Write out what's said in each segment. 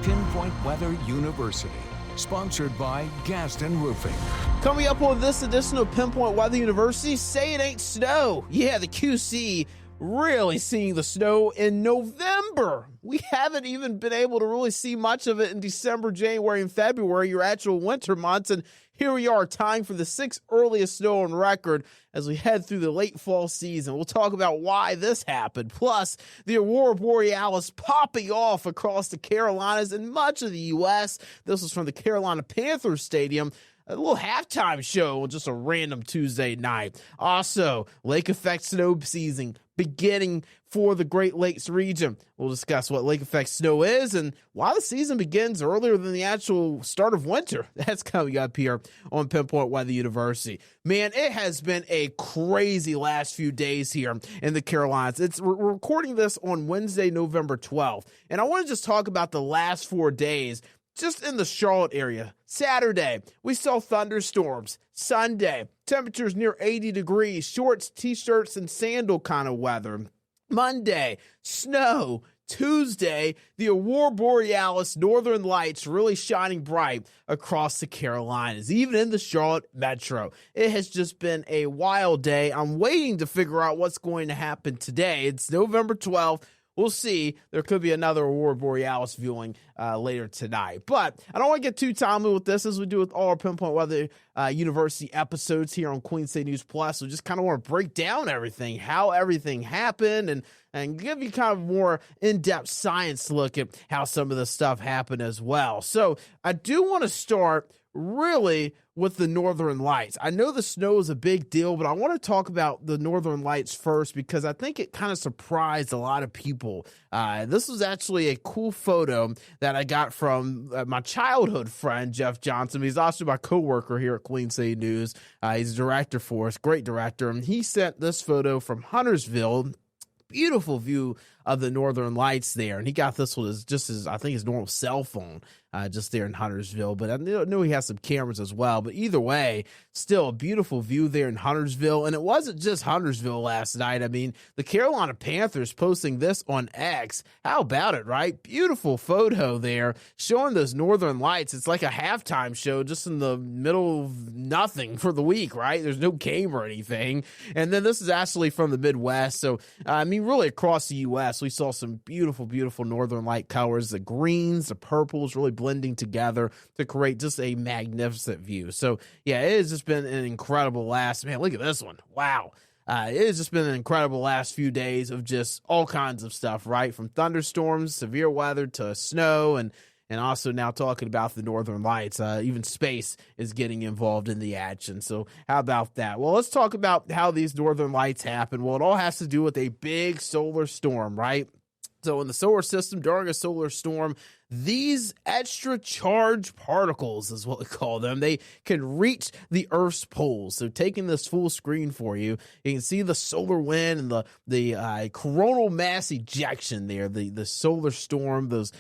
Pinpoint Weather University, sponsored by Gaston Roofing. Coming up on this edition of Pinpoint Weather University, say it ain't snow. Yeah, the QC really seeing the snow in November. We haven't even been able to really see much of it in December, January, and February, your actual winter months. And here we are, tying for the sixth earliest snow on record as we head through the late fall season. We'll talk about why this happened, plus the Aurora Borealis popping off across the Carolinas and much of the U.S. This was from the Carolina Panthers Stadium. A little halftime show on just a random Tuesday night. Also, lake effect snow season beginning for the Great Lakes region. We'll discuss what lake effect snow is and why the season begins earlier than the actual start of winter. That's coming up here on Pinpoint Weather University. Man, it has been a crazy last few days here in the Carolinas. We're recording this on Wednesday, November 12th. And I want to just talk about the last 4 days just in the Charlotte area. Saturday, we saw thunderstorms. Sunday, temperatures near 80 degrees, shorts, t-shirts, and sandal kind of weather. Monday, snow. Tuesday, the Aurora Borealis Northern Lights really shining bright across the Carolinas, even in the Charlotte metro. It has just been a wild day. I'm waiting to figure out what's going to happen today. It's November 12th. We'll see. There could be another Aurora Borealis viewing later tonight. But I don't want to get too timely with this, as we do with all our Pinpoint Weather University episodes here on Queen State News Plus. We just kind of want to break down everything, how everything happened, and give you kind of more in-depth science look at how some of this stuff happened as well. So I do want to start really with the Northern Lights. I know the snow is a big deal, but I want to talk about the Northern Lights first because I think it kind of surprised a lot of people. This was actually a cool photo that I got from my childhood friend, Jeff Johnson. He's also my coworker here at Queen City News. He's a director for us, great director. And he sent this photo from Huntersville. Beautiful view of the Northern Lights there. And he got this one as I think his normal cell phone just there in Huntersville. But I knew he has some cameras as well. But either way, still a beautiful view there in Huntersville. And it wasn't just Huntersville last night. I mean, the Carolina Panthers posting this on X. How about it, right? Beautiful photo there showing those Northern Lights. It's like a halftime show just in the middle of nothing for the week, right? There's no game or anything. And then this is actually from the Midwest. So, I mean, really across the U.S., we saw some beautiful, beautiful Northern Light colors, the greens, the purples really blending together to create just a magnificent view. So, yeah, it has just been an incredible man, look at this one. Wow. It has just been an incredible last few days of just all kinds of stuff, right? From thunderstorms, severe weather to snow, and also now talking about the Northern Lights. Even space is getting involved in the action. So how about that? Well, let's talk about how these Northern Lights happen. Well, it all has to do with a big solar storm, right? So in the solar system, during a solar storm, these extra charged particles is what we call them. They can reach the Earth's poles. So taking this full screen for you, you can see the solar wind and the coronal mass ejection there, the solar storm, those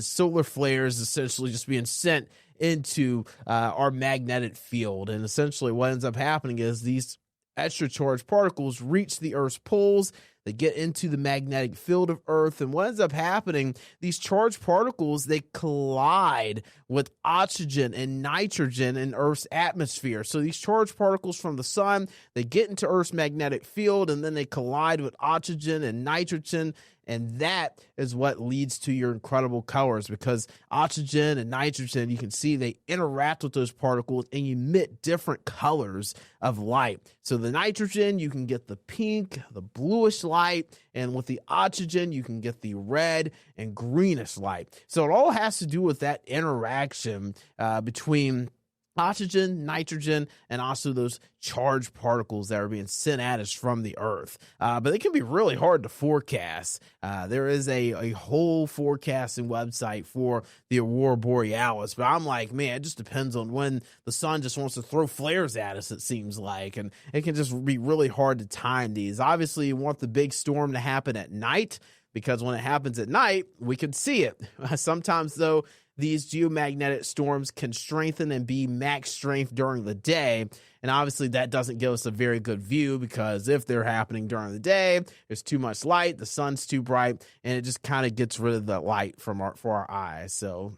solar flares essentially just being sent into our magnetic field. And essentially what ends up happening is these extra charged particles reach the Earth's poles. They get into the magnetic field of Earth, and what ends up happening, these charged particles, they collide with oxygen and nitrogen in Earth's atmosphere. So these charged particles from the sun, they get into Earth's magnetic field, and then they collide with oxygen and nitrogen, and that is what leads to your incredible colors, because oxygen and nitrogen, you can see they interact with those particles and emit different colors of light. So the nitrogen, you can get the pink, the bluish light, and with the oxygen, you can get the red and greenish light. So it all has to do with that interaction between oxygen, nitrogen, and also those charged particles that are being sent at us from the Earth. But they can be really hard to forecast. There is a whole forecasting website for the Aurora Borealis, but I'm like, man, it just depends on when the sun just wants to throw flares at us, it seems like, and it can just be really hard to time these. Obviously, you want the big storm to happen at night, because when it happens at night, we can see it. Sometimes, though, these geomagnetic storms can strengthen and be max strength during the day. And obviously that doesn't give us a very good view, because if they're happening during the day, there's too much light, the sun's too bright, and it just kind of gets rid of the light for our eyes. So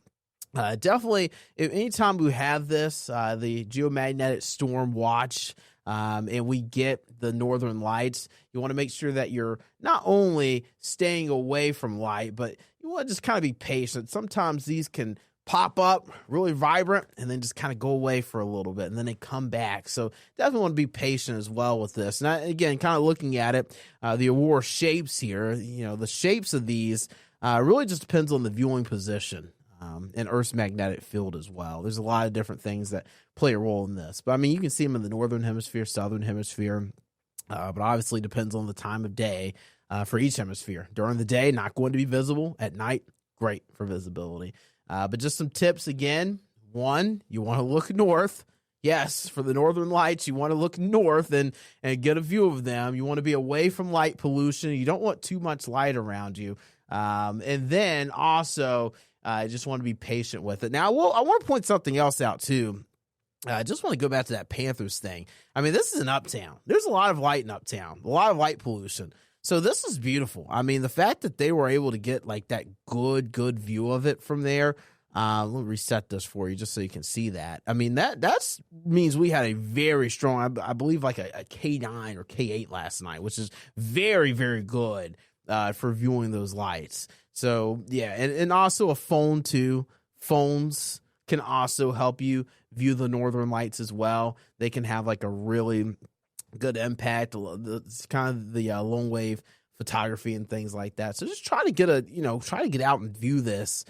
definitely, anytime we have this, the geomagnetic storm watch, and we get the northern lights, you want to make sure that you're not only staying away from light, but you want to just kind of be patient. Sometimes these can pop up really vibrant and then just kind of go away for a little bit, and then they come back. So definitely want to be patient as well with this. And again, kind of looking at it, the aurora shapes here, the shapes of these really just depends on the viewing position. And Earth's magnetic field as well. There's a lot of different things that play a role in this. But, I mean, you can see them in the northern hemisphere, southern hemisphere, but obviously depends on the time of day for each hemisphere. During the day, not going to be visible. At night, great for visibility. But just some tips again. One, you want to look north. Yes, for the northern lights, you want to look north and get a view of them. You want to be away from light pollution. You don't want too much light around you. And then also, I just want to be patient with it. Now, I want to point something else out, too. I just want to go back to that Panthers thing. I mean, this is in Uptown. There's a lot of light in Uptown, a lot of light pollution. So this is beautiful. I mean, the fact that they were able to get like that good view of it from there. Let me reset this for you just so you can see that. I mean, that means we had a very strong, I believe, like a K9 or K8 last night, which is very, very good for viewing those lights. So, yeah, and also a phone, too. Phones can also help you view the northern lights as well. They can have, like, a really good impact. It's kind of the long wave photography and things like that. So just try to get out and view this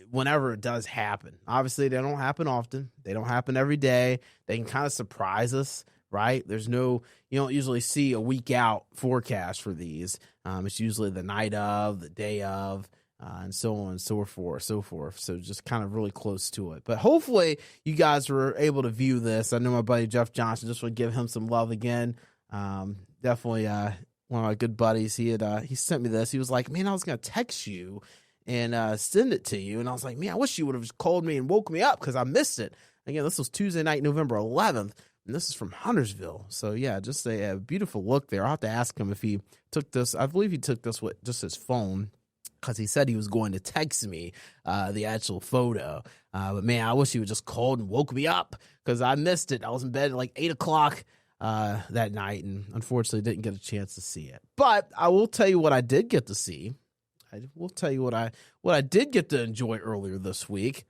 whenever it does happen. Obviously, they don't happen often. They don't happen every day. They can kind of surprise us, right? You don't usually see a week out forecast for these. It's usually the night of, the day of, and so on and so forth. So just kind of really close to it. But hopefully you guys were able to view this. I know my buddy Jeff Johnson, just want to give him some love again. Definitely one of my good buddies. He sent me this. He was like, man, I was going to text you and send it to you. And I was like, man, I wish you would have just called me and woke me up because I missed it. Again, this was Tuesday night, November 11th. And this is from Huntersville. So, yeah, just a beautiful look there. I'll have to ask him if he took this. I believe he took this with just his phone, because he said he was going to text me the actual photo. But, man, I wish he would just called and woke me up, because I missed it. I was in bed at like 8 o'clock that night, and unfortunately didn't get a chance to see it. But I will tell you what I did get to see. I will tell you what I did get to enjoy earlier this week.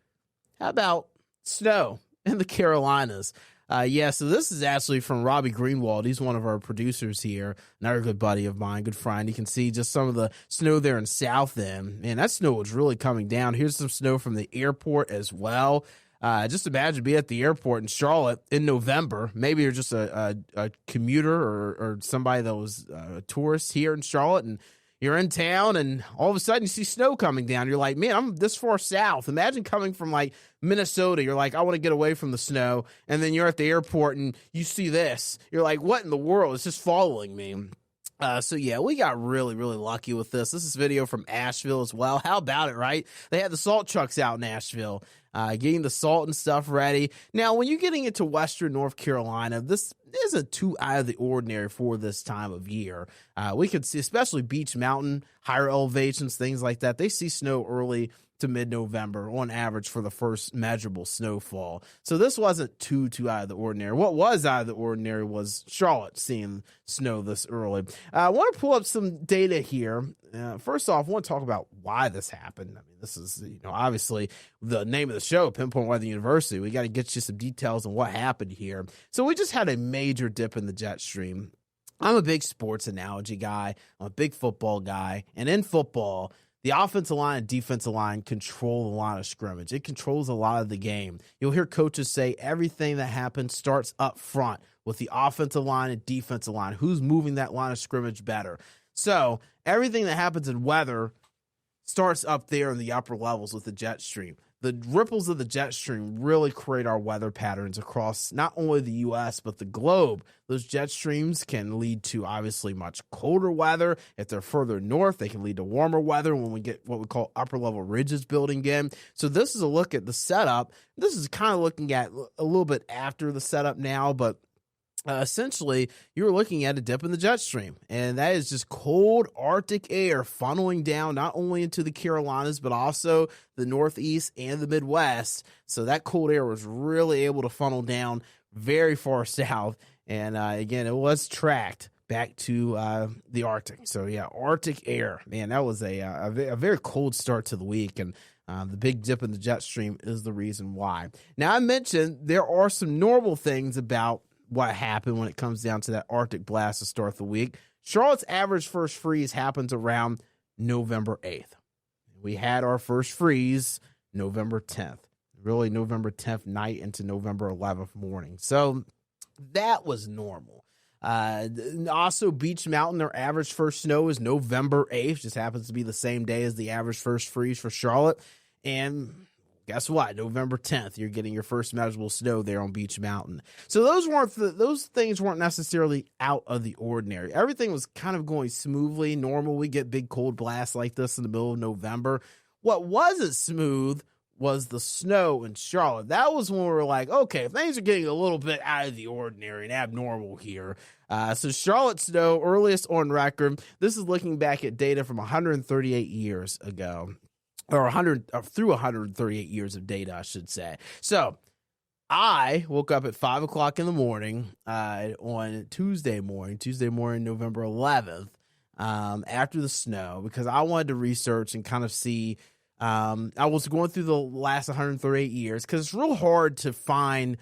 How about snow in the Carolinas? So this is actually from Robbie Greenwald. He's one of our producers here, another good buddy of mine, good friend. You can see just some of the snow there in South End. Man, that snow was really coming down. Here's some snow from the airport as well. Just imagine being at the airport in Charlotte in November. Maybe you're just a commuter or somebody that was a tourist here in Charlotte, and you're in town, and all of a sudden you see snow coming down. You're like, man, I'm this far south. Imagine coming from like Minnesota. You're like, I want to get away from the snow. And then you're at the airport and you see this. You're like, what in the world? It's just following me. So yeah, we got really, really lucky with this. This is video from Asheville as well. How about it, right? They had the salt trucks out in Asheville, getting the salt and stuff ready. Now, when you're getting into Western North Carolina, this isn't too out of the ordinary for this time of year. We could see, especially Beach Mountain, higher elevations, things like that. They see snow early to mid-November on average for the first measurable snowfall. So this wasn't too out of the ordinary. What was out of the ordinary was Charlotte seeing snow this early. I want to pull up some data here. First off, I want to talk about why this happened. I mean, this is, obviously the name of the show, Pinpoint Weather University. We got to get you some details on what happened here. So we just had a major dip in the jet stream. I'm a big sports analogy guy. I'm a big football guy. And in football, the offensive line and defensive line control the line of scrimmage. It controls a lot of the game. You'll hear coaches say everything that happens starts up front with the offensive line and defensive line. Who's moving that line of scrimmage better? So everything that happens in weather starts up there in the upper levels with the jet stream. the ripples of the jet stream really create our weather patterns across not only the U.S., but the globe. Those jet streams can lead to obviously much colder weather. If they're further north, they can lead to warmer weather when we get what we call upper level ridges building in. So this is a look at the setup. This is kind of looking at a little bit after the setup now, but essentially, you're looking at a dip in the jet stream, and that is just cold Arctic air funneling down not only into the Carolinas, but also the Northeast and the Midwest. So that cold air was really able to funnel down very far south, and again, it was tracked back to the Arctic. So yeah, Arctic air, man, that was a very cold start to the week, and the big dip in the jet stream is the reason why. Now, I mentioned there are some normal things about what happened when it comes down to that Arctic blast to start the week. Charlotte's average first freeze happens around November 8th. We had our first freeze November 10th, really November 10th night into November 11th morning. So that was normal. Also, Beach Mountain, their average first snow is November 8th. Just happens to be the same day as the average first freeze for Charlotte. And guess what? November 10th, you're getting your first measurable snow there on Beach Mountain. So those things weren't necessarily out of the ordinary. Everything was kind of going smoothly. Normal, we get big cold blasts like this in the middle of November. What wasn't smooth was the snow in Charlotte. That was when we were like, okay, things are getting a little bit out of the ordinary and abnormal here. So Charlotte snow, earliest on record. This is looking back at data from 138 years ago. Or through 138 years of data, I should say. So I woke up at 5 o'clock in the morning on Tuesday morning, November 11th, after the snow, because I wanted to research and kind of see. I was going through the last 138 years because it's real hard to find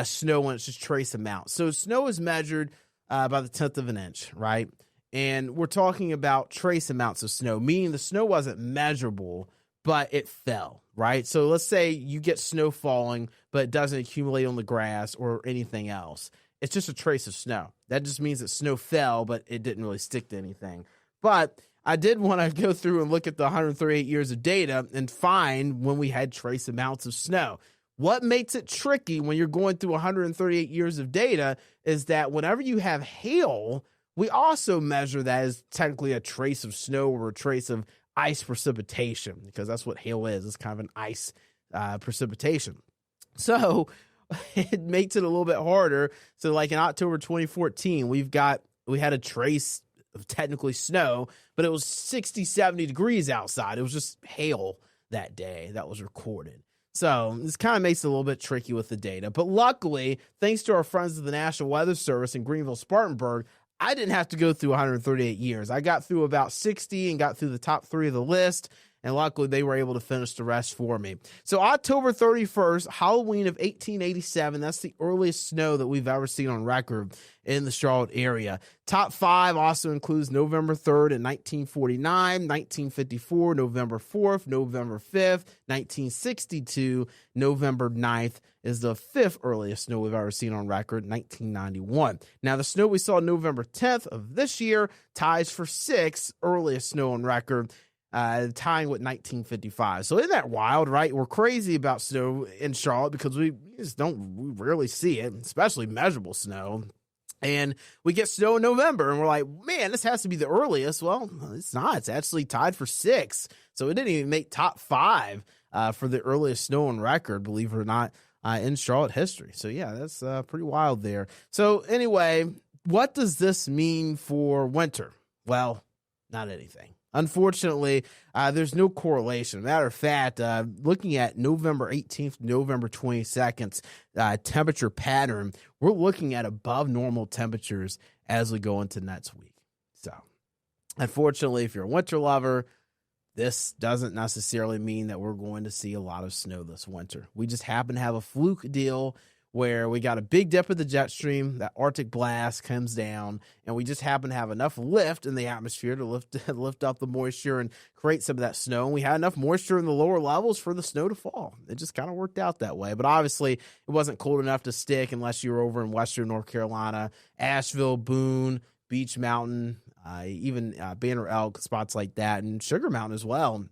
snow when it's just trace amounts. So snow is measured by the 10th of an inch, right? And we're talking about trace amounts of snow, meaning the snow wasn't measurable, but it fell, right? So let's say you get snow falling, but it doesn't accumulate on the grass or anything else. It's just a trace of snow. That just means that snow fell, but it didn't really stick to anything. But I did want to go through and look at the 138 years of data and find when we had trace amounts of snow. What makes it tricky when you're going through 138 years of data is that whenever you have hail, we also measure that as technically a trace of snow or a trace of ice precipitation, because that's what hail is. It's kind of an ice precipitation. So it makes it a little bit harder. So like in October 2014, we had a trace of technically snow, but it was 60, 70 degrees outside. It was just hail that day that was recorded. So this kind of makes it a little bit tricky with the data. But luckily, thanks to our friends at the National Weather Service in Greenville, Spartanburg, I didn't have to go through 138 years. I got through about 60 and got through the top 3 of the list, and luckily they were able to finish the rest for me. So October 31st, Halloween of 1887, that's the earliest snow that we've ever seen on record in the Charlotte area. Top 5 also includes November 3rd in 1949, 1954, November 4th, November 5th, 1962, November 9th is the 5th earliest snow we've ever seen on record, 1991. Now, the snow we saw November 10th of this year ties for 6th earliest snow on record, tying with 1955. So isn't that wild, right? We're crazy about snow in Charlotte because we rarely see it, especially measurable snow. And we get snow in November, and we're like, man, this has to be the earliest. Well, it's not. It's actually tied for 6th. So it didn't even make top 5 for the earliest snow on record, believe it or not, in Charlotte history. So, yeah, that's pretty wild there. So, anyway, what does this mean for winter? Well, not anything. Unfortunately, there's no correlation. Matter of fact, looking at November 18th, November 22nd temperature pattern, we're looking at above normal temperatures as we go into next week. So, unfortunately, if you're a winter lover, this doesn't necessarily mean that we're going to see a lot of snow this winter. We just happen to have a fluke deal where we got a big dip of the jet stream, that Arctic blast comes down, and we just happen to have enough lift in the atmosphere to lift up the moisture and create some of that snow. And we had enough moisture in the lower levels for the snow to fall. It just kind of worked out that way. But obviously, it wasn't cold enough to stick unless you were over in western North Carolina, Asheville, Boone, Beach Mountain, even Banner Elk, spots like that, and Sugar Mountain as well.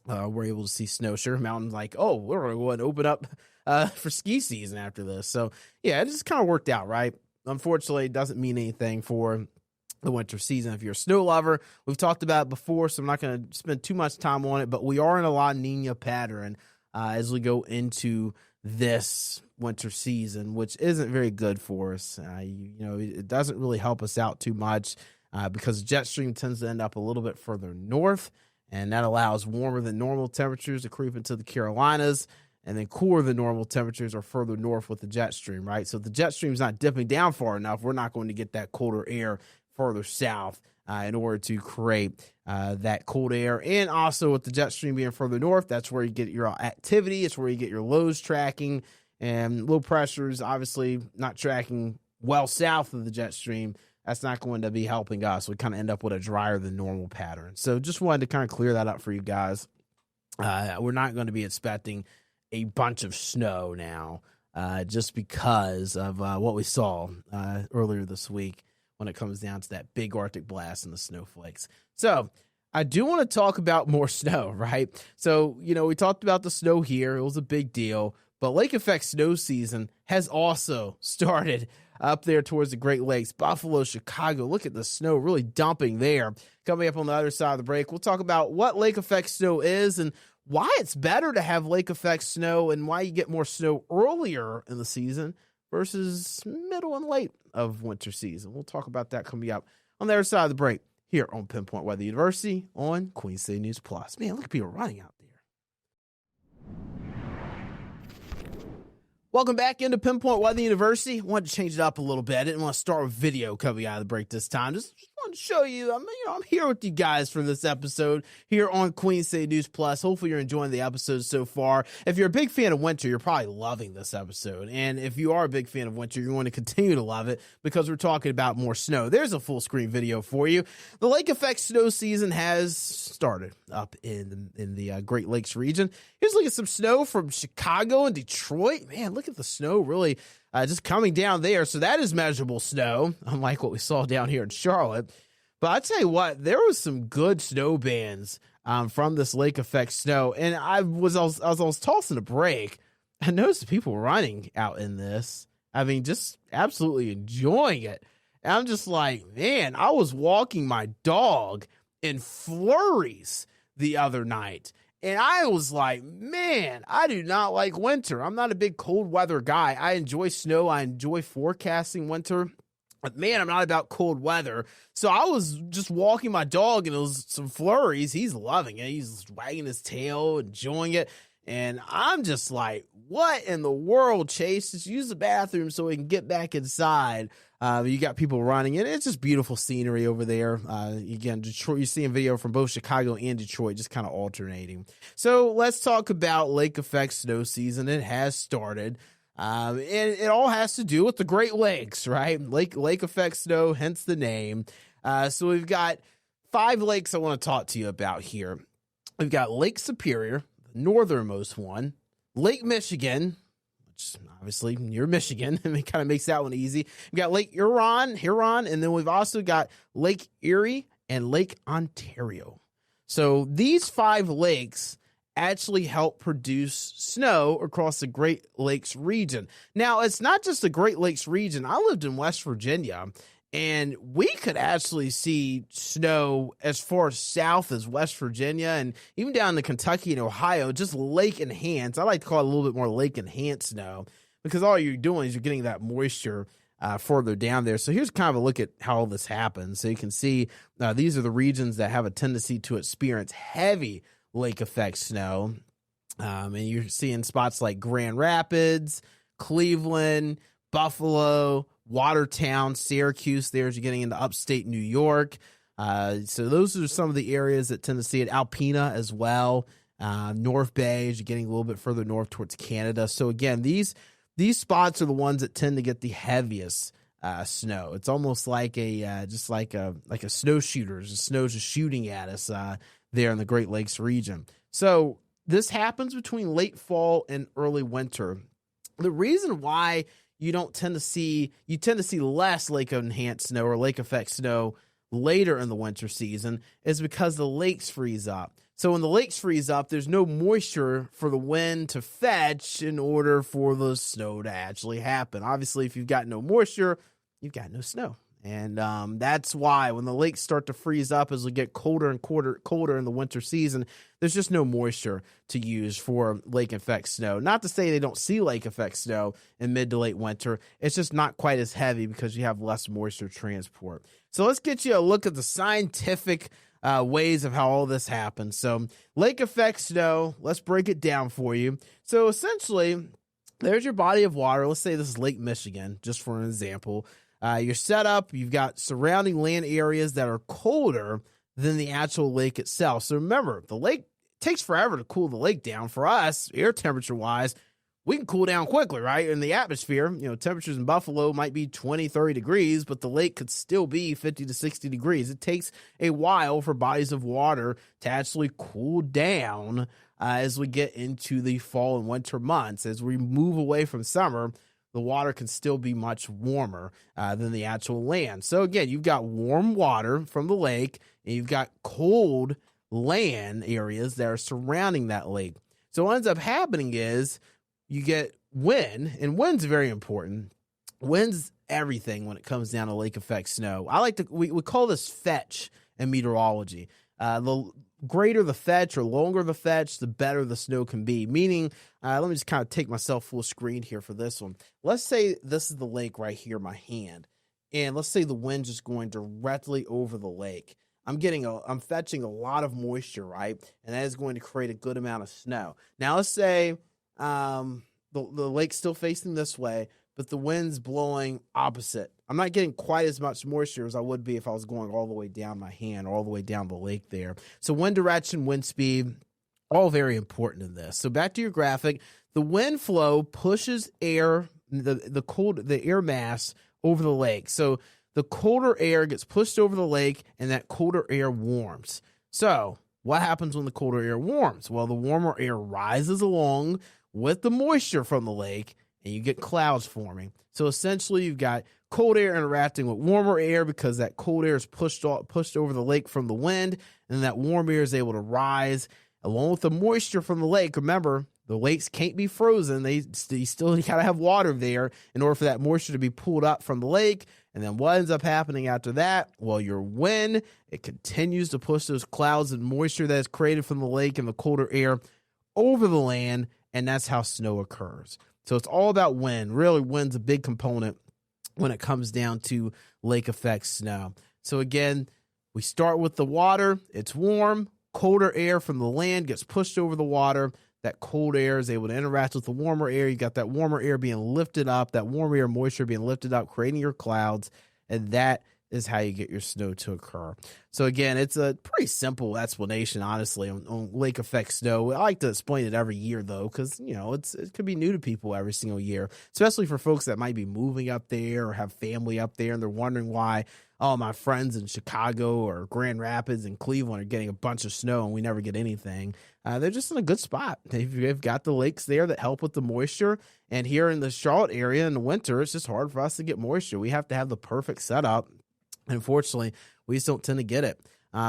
we're able to see snow. Sugar Mountain's like, oh, we're going to go and open up for ski season after this. So, yeah, it just kind of worked out, right? Unfortunately, it doesn't mean anything for the winter season. If you're a snow lover, we've talked about it before, so I'm not going to spend too much time on it, but we are in a La Nina pattern as we go into this winter season, which isn't very good for us. It doesn't really help us out too much because jet stream tends to end up a little bit further north, and that allows warmer than normal temperatures to creep into the Carolinas, and then cooler than normal temperatures are further north with the jet stream, right? So if the jet stream's not dipping down far enough, we're not going to get that colder air further south in order to create that cold air. And also with the jet stream being further north, that's where you get your activity. It's where you get your lows tracking, and low pressures obviously not tracking well south of the jet stream. That's not going to be helping us. We kind of end up with a drier than normal pattern. So just wanted to kind of clear that up for you guys. We're not going to be expecting a bunch of snow now just because of what we saw earlier this week when it comes down to that big Arctic blast and the snowflakes. So I do want to talk about more snow, right? So, we talked about the snow here. It was a big deal, but lake effect snow season has also started up there towards the Great Lakes, Buffalo, Chicago. Look at the snow really dumping there. Coming up on the other side of the break, we'll talk about what lake effect snow is and why it's better to have lake effect snow and why you get more snow earlier in the season versus middle and late of winter season. We'll talk about that coming up on the other side of the break here on Pinpoint Weather University on Queen City News Plus. Man, look at people running out there. Welcome back into Pinpoint Weather University. Wanted to change it up a little bit. I didn't want to start with video coming out of the break this time. Just wanted to show you, I'm here with you guys for this episode here on Queen City News Plus. Hopefully you're enjoying the episode so far. If you're a big fan of winter, you're probably loving this episode. And if you are a big fan of winter, you're going to continue to love it because we're talking about more snow. There's a full screen video for you. The lake effect snow season has started up in the Great Lakes region. Here's a look at some snow from Chicago and Detroit. Man, look at the snow really just coming down there. So that is measurable snow, unlike what we saw down here in Charlotte. But I tell you what, there was some good snow bands from this lake effect snow. And as I was tossing a break, I noticed people running out in this. I mean, just absolutely enjoying it. And I'm just like, man, I was walking my dog in flurries the other night. And I was like, man, I do not like winter. I'm not a big cold weather guy. I enjoy snow. I enjoy forecasting winter. But man, I'm not about cold weather. So I was just walking my dog and it was some flurries. He's loving it. He's wagging his tail, enjoying it. And I'm just like, what in the world, Chase? Just use the bathroom so we can get back inside. You got people running, and it's just beautiful scenery over there. Again, Detroit, you're seeing video from both Chicago and Detroit, just kind of alternating. So let's talk about lake effect snow season. It has started. And it all has to do with the Great Lakes, right? Lake effect snow, hence the name. So we've got 5 lakes I want to talk to you about here. We've got Lake Superior, the northernmost one, Lake Michigan, which obviously near Michigan, and it kind of makes that one easy. We've got Lake Huron, and then we've also got Lake Erie and Lake Ontario. So these 5 lakes actually help produce snow across the Great Lakes region. Now, it's not just the Great Lakes region. I lived in West Virginia, and we could actually see snow as far south as West Virginia and even down to Kentucky and Ohio, just lake enhanced. I like to call it a little bit more lake enhanced snow because all you're doing is you're getting that moisture further down there. So here's kind of a look at how all this happens. So you can see these are the regions that have a tendency to experience heavy lake effect snow. And you're seeing spots like Grand Rapids, Cleveland, Buffalo, Watertown, Syracuse. There's you're getting into upstate New York. So those are some of the areas that tend to see it. Alpena as well. North Bay as you're getting a little bit further north towards Canada. So again, these spots are the ones that tend to get the heaviest snow. It's almost like a snow shooter. The snow's just shooting at us there in the Great Lakes region. So this happens between late fall and early winter. The reason why you tend to see less lake enhanced snow or lake effect snow later in the winter season is because the lakes freeze up. So when the lakes freeze up, there's no moisture for the wind to fetch in order for the snow to actually happen. Obviously, if you've got no moisture, you've got no snow. And that's why when the lakes start to freeze up as we get colder and colder in the winter season, there's just no moisture to use for lake effect snow. Not to say they don't see lake effect snow in mid to late winter. It's just not quite as heavy because you have less moisture transport. So let's get you a look at the scientific ways of how all this happens. So lake effect snow, let's break it down for you. So essentially, there's your body of water. Let's say this is Lake Michigan, just for an example. You're set up, you've got surrounding land areas that are colder than the actual lake itself. So remember, the lake takes forever to cool the lake down. For us, air temperature wise, we can cool down quickly, right? In the atmosphere, temperatures in Buffalo might be 20, 30 degrees, but the lake could still be 50 to 60 degrees. It takes a while for bodies of water to actually cool down as we get into the fall and winter months. As we move away from summer, the water can still be much warmer than the actual land. So again, you've got warm water from the lake, and you've got cold land areas that are surrounding that lake. So what ends up happening is you get wind, and wind's very important. Wind's everything when it comes down to lake effect snow. We call this fetch in meteorology. The greater the fetch or longer the fetch, the better the snow can be. Meaning, let me just kind of take myself full screen here for this one. Let's say this is the lake right here, my hand. And let's say the wind's just going directly over the lake. I'm fetching a lot of moisture, right? And that is going to create a good amount of snow. Now, let's say the lake's still facing this way, but the wind's blowing opposite. I'm not getting quite as much moisture as I would be if I was going all the way down my hand or all the way down the lake there. So wind direction, wind speed, all very important in this. So back to your graphic, the wind flow pushes air, the air mass over the lake. So the colder air gets pushed over the lake, and that colder air warms. So what happens when the colder air warms? Well, the warmer air rises along with the moisture from the lake, and you get clouds forming. So essentially, you've got cold air interacting with warmer air because that cold air is pushed over the lake from the wind, and that warm air is able to rise along with the moisture from the lake. Remember, the lakes can't be frozen. You still got to have water there in order for that moisture to be pulled up from the lake. And then what ends up happening after that? Well, your wind, it continues to push those clouds and moisture that is created from the lake and the colder air over the land, and that's how snow occurs. So it's all about wind. Really, wind's a big component when it comes down to lake effect snow. So again, we start with the water. It's warm. Colder air from the land gets pushed over the water. That cold air is able to interact with the warmer air. You got that warmer air being lifted up, that warmer air moisture being lifted up, creating your clouds, and that is how you get your snow to occur. So again, it's a pretty simple explanation, honestly, on lake effect snow. I like to explain it every year, though, because, it could be new to people every single year, especially for folks that might be moving up there or have family up there, and they're wondering why, my friends in Chicago or Grand Rapids and Cleveland are getting a bunch of snow and we never get anything. They're just in a good spot. They've got the lakes there that help with the moisture, and here in the Charlotte area in the winter, it's just hard for us to get moisture. We have to have the perfect setup. Unfortunately, we just don't tend to get it.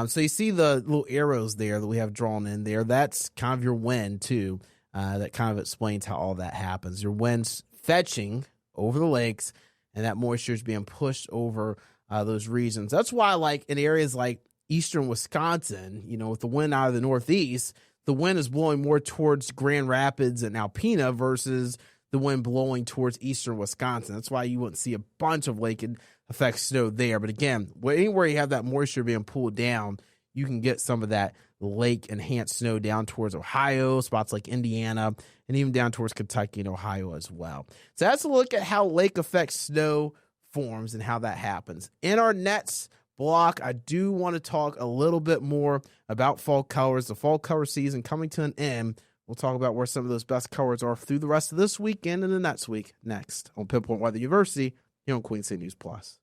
So you see the little arrows there that we have drawn in there. That's kind of your wind, too. That kind of explains how all that happens. Your wind's fetching over the lakes, and that moisture is being pushed over those regions. That's why, like, in areas like eastern Wisconsin, with the wind out of the northeast, the wind is blowing more towards Grand Rapids and Alpena versus the wind blowing towards eastern Wisconsin. That's why you wouldn't see a bunch of lake effect snow there. But again, anywhere you have that moisture being pulled down, you can get some of that lake enhanced snow down towards Ohio, spots like Indiana, and even down towards Kentucky and Ohio as well. So that's a look at how lake effect snow forms and how that happens. In our next block, I do want to talk a little bit more about fall colors, the fall color season coming to an end. We'll talk about where some of those best colors are through the rest of this weekend and the next week, next on Pinpoint Weather University here on Queen City News Plus.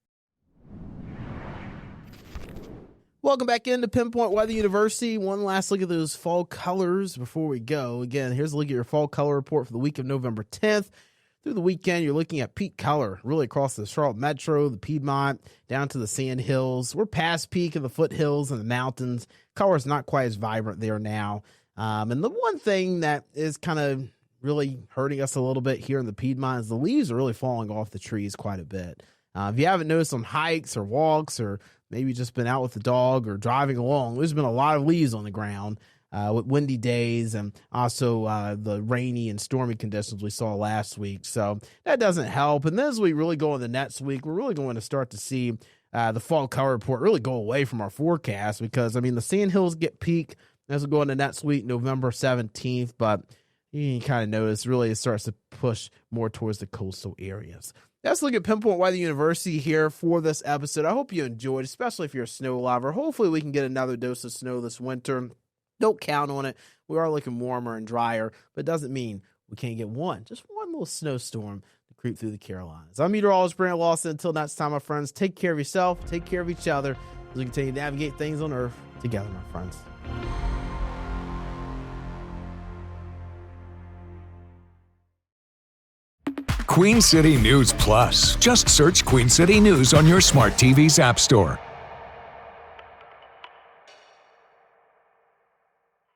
Welcome back into Pinpoint Weather University. One last look at those fall colors before we go. Again, here's a look at your fall color report for the week of November 10th through the weekend, you're looking at peak color really across the Charlotte Metro, the Piedmont, down to the Sand Hills. We're past peak in the foothills and the mountains. Color is not quite as vibrant there now. And the one thing that is kind of really hurting us a little bit here in the Piedmont is the leaves are really falling off the trees quite a bit. If you haven't noticed on hikes or walks, or maybe just been out with the dog or driving along, there's been a lot of leaves on the ground with windy days and also the rainy and stormy conditions we saw last week. So that doesn't help. And then as we really go into next week, we're really going to start to see the fall color report really go away from our forecast because, I mean, the Sand Hills get peak as we go into next week, November 17th, but you can kind of notice really it starts to push more towards the coastal areas. Let's look at Pinpoint Weather University here for this episode. I hope you enjoyed, especially if you're a snow lover. Hopefully we can get another dose of snow this winter. Don't count on it. We are looking warmer and drier, but it doesn't mean we can't get just one little snowstorm to creep through the Carolinas. I'm meteorologist Brandon Lawson. Until next time, my friends, take care of yourself, take care of each other as we continue to navigate things on Earth together, my friends. Queen City News Plus. Just search Queen City News on your smart TV's app store.